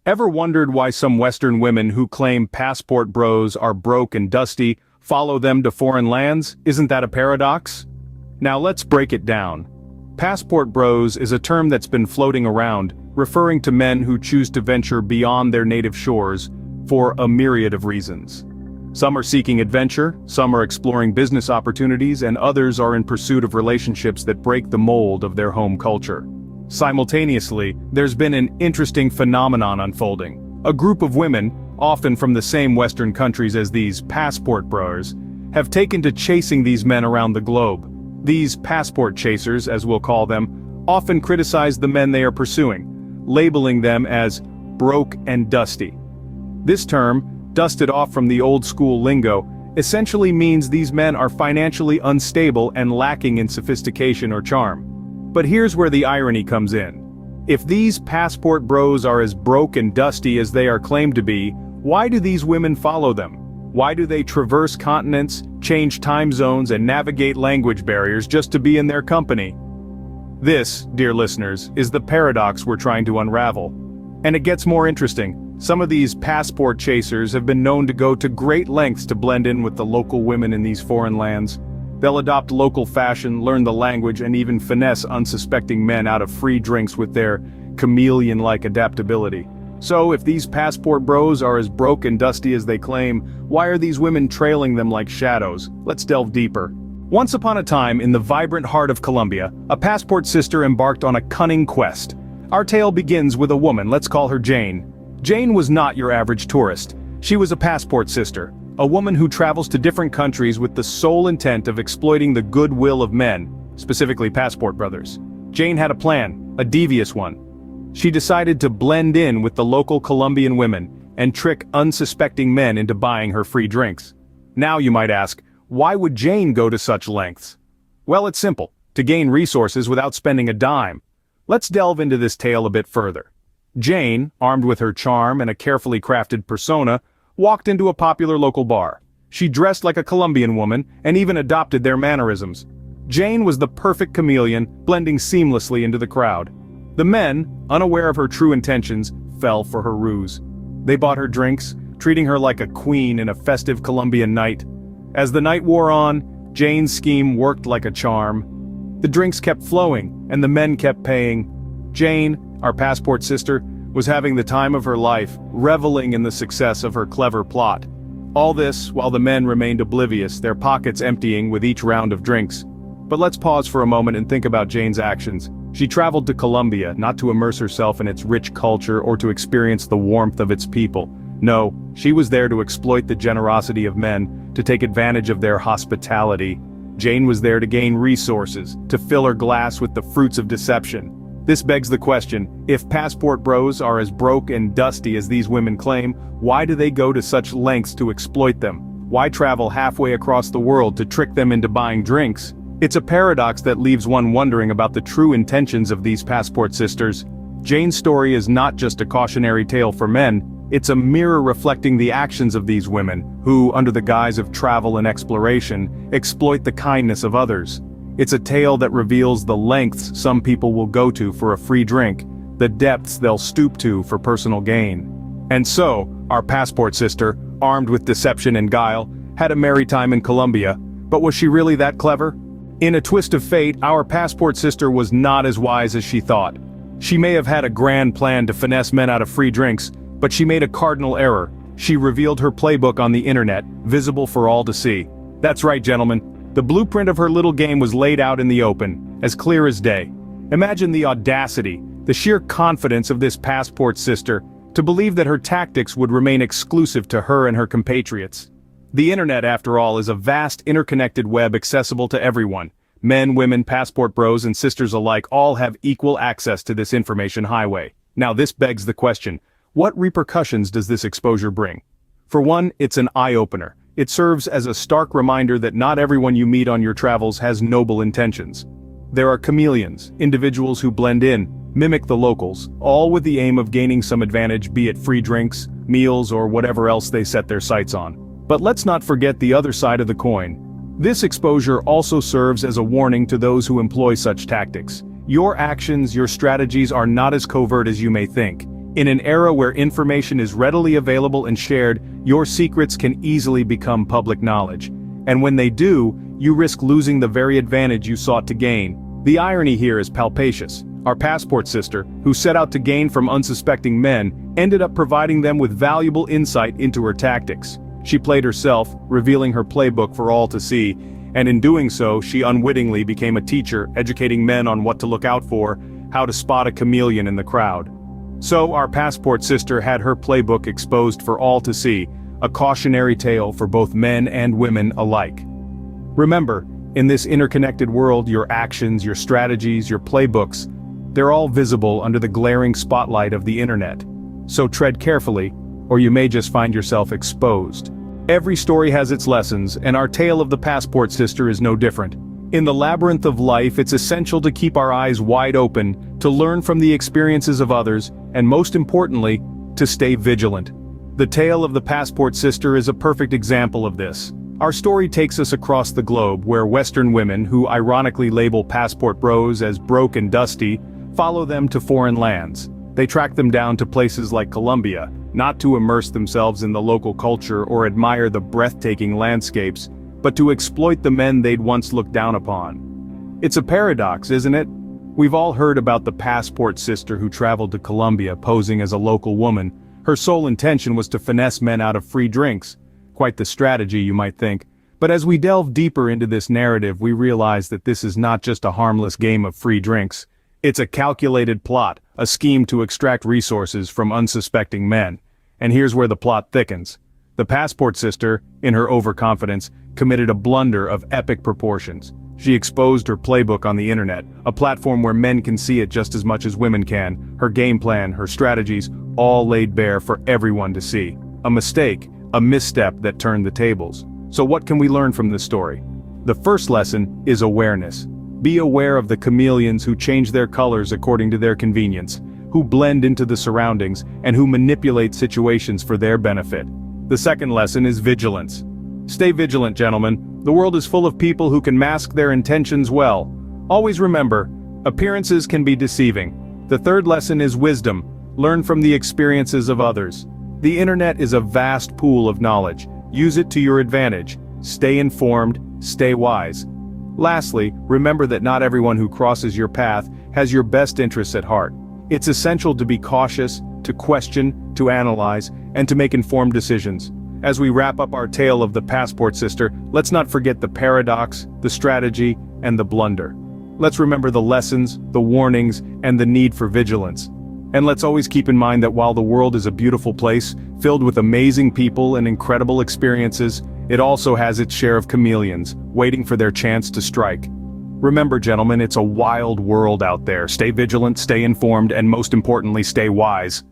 Ever wondered why some Western women who claim passport bros are broke and dusty follow them to foreign lands? Isn't that a paradox? Now let's break it down. Passport bros is a term that's been floating around, referring to men who choose to venture beyond their native shores for a myriad of reasons. Some are seeking adventure, some are exploring business opportunities, and others are in pursuit of relationships that break the mold of their home culture. Simultaneously, there's been an interesting phenomenon unfolding. A group of women, often from the same Western countries as these passport bros, have taken to chasing these men around the globe. These passport chasers, as we'll call them, often criticize the men they are pursuing, labeling them as broke and dusty. This term, dusted off from the old-school lingo, essentially means these men are financially unstable and lacking in sophistication or charm. But here's where the irony comes in. If these passport bros are as broke and dusty as they are claimed to be, why do these women follow them? Why do they traverse continents, change time zones, and navigate language barriers just to be in their company? This, dear listeners, is the paradox we're trying to unravel. And it gets more interesting. Some of these passport chasers have been known to go to great lengths to blend in with the local women in these foreign lands. They'll adopt local fashion, learn the language, and even finesse unsuspecting men out of free drinks with their chameleon-like adaptability. So, if these passport bros are as broke and dusty as they claim, why are these women trailing them like shadows? Let's delve deeper. Once upon a time, in the vibrant heart of Colombia, a passport sister embarked on a cunning quest. Our tale begins with a woman, let's call her Jane. Jane was not your average tourist. She was a passport sister, a woman who travels to different countries with the sole intent of exploiting the goodwill of men, specifically passport brothers. Jane had a plan, a devious one. She decided to blend in with the local Colombian women and trick unsuspecting men into buying her free drinks. Now you might ask, why would Jane go to such lengths? Well, it's simple, to gain resources without spending a dime. Let's delve into this tale a bit further. Jane, armed with her charm and a carefully crafted persona, walked into a popular local bar. She dressed like a Colombian woman and even adopted their mannerisms. Jane was the perfect chameleon, blending seamlessly into the crowd. The men, unaware of her true intentions, fell for her ruse. They bought her drinks, treating her like a queen in a festive Colombian night. As the night wore on, Jane's scheme worked like a charm. The drinks kept flowing, and the men kept paying. Jane, our passport sister, was having the time of her life, reveling in the success of her clever plot. All this while the men remained oblivious, their pockets emptying with each round of drinks. But let's pause for a moment and think about Jane's actions. She traveled to Colombia not to immerse herself in its rich culture or to experience the warmth of its people. No, she was there to exploit the generosity of men, to take advantage of their hospitality. Jane was there to gain resources, to fill her glass with the fruits of deception. This begs the question, if passport bros are as broke and dusty as these women claim, why do they go to such lengths to exploit them? Why travel halfway across the world to trick them into buying drinks? It's a paradox that leaves one wondering about the true intentions of these passport sisters. Jane's story is not just a cautionary tale for men, it's a mirror reflecting the actions of these women, who, under the guise of travel and exploration, exploit the kindness of others. It's a tale that reveals the lengths some people will go to for a free drink, the depths they'll stoop to for personal gain. And so, our passport sister, armed with deception and guile, had a merry time in Colombia, but was she really that clever? In a twist of fate, our passport sister was not as wise as she thought. She may have had a grand plan to finesse men out of free drinks, but she made a cardinal error. She revealed her playbook on the internet, visible for all to see. That's right, gentlemen. The blueprint of her little game was laid out in the open, as clear as day. Imagine the audacity, the sheer confidence of this passport sister, to believe that her tactics would remain exclusive to her and her compatriots. The internet, after all, is a vast interconnected web accessible to everyone. Men, women, passport bros, and sisters alike all have equal access to this information highway. Now this begs the question, what repercussions does this exposure bring? For one, it's an eye-opener. It serves as a stark reminder that not everyone you meet on your travels has noble intentions. There are chameleons, individuals who blend in, mimic the locals, all with the aim of gaining some advantage, be it free drinks, meals, or whatever else they set their sights on. But let's not forget the other side of the coin. This exposure also serves as a warning to those who employ such tactics. Your actions, your strategies are not as covert as you may think. In an era where information is readily available and shared, your secrets can easily become public knowledge. And when they do, you risk losing the very advantage you sought to gain. The irony here is palpatious. Our passport sister, who set out to gain from unsuspecting men, ended up providing them with valuable insight into her tactics. She played herself, revealing her playbook for all to see, and in doing so, she unwittingly became a teacher, educating men on what to look out for, how to spot a chameleon in the crowd. So our passport sister had her playbook exposed for all to see, a cautionary tale for both men and women alike. Remember, in this interconnected world, your actions, your strategies, your playbooks, they're all visible under the glaring spotlight of the internet. So tread carefully, or you may just find yourself exposed. Every story has its lessons, and our tale of the passport sister is no different. In the labyrinth of life, it's essential to keep our eyes wide open, to learn from the experiences of others, and most importantly, to stay vigilant. The tale of the passport sister is a perfect example of this. Our story takes us across the globe where Western women, who ironically label passport bros as broke and dusty, follow them to foreign lands. They track them down to places like Colombia, not to immerse themselves in the local culture or admire the breathtaking landscapes, but to exploit the men they'd once looked down upon. It's a paradox, isn't it? We've all heard about the passport sister who traveled to Colombia posing as a local woman. Her sole intention was to finesse men out of free drinks. Quite the strategy, you might think. But as we delve deeper into this narrative, we realize that this is not just a harmless game of free drinks. It's a calculated plot, a scheme to extract resources from unsuspecting men. And here's where the plot thickens. The passport sister, in her overconfidence, committed a blunder of epic proportions. She exposed her playbook on the internet, a platform where men can see it just as much as women can. Her game plan, her strategies, all laid bare for everyone to see. A mistake, a misstep that turned the tables. So what can we learn from this story? The first lesson is awareness. Be aware of the chameleons who change their colors according to their convenience, who blend into the surroundings, and who manipulate situations for their benefit. The second lesson is vigilance. Stay vigilant, gentlemen. The world is full of people who can mask their intentions well. Always remember, appearances can be deceiving. The third lesson is wisdom. Learn from the experiences of others. The internet is a vast pool of knowledge. Use it to your advantage. Stay informed, stay wise. Lastly, remember that not everyone who crosses your path has your best interests at heart. It's essential to be cautious, to question, to analyze, and to make informed decisions. As we wrap up our tale of the passport sister, let's not forget the paradox, the strategy, and the blunder. Let's remember the lessons, the warnings, and the need for vigilance. And let's always keep in mind that while the world is a beautiful place, filled with amazing people and incredible experiences, it also has its share of chameleons, waiting for their chance to strike. Remember, gentlemen, it's a wild world out there. Stay vigilant, stay informed, and most importantly, stay wise.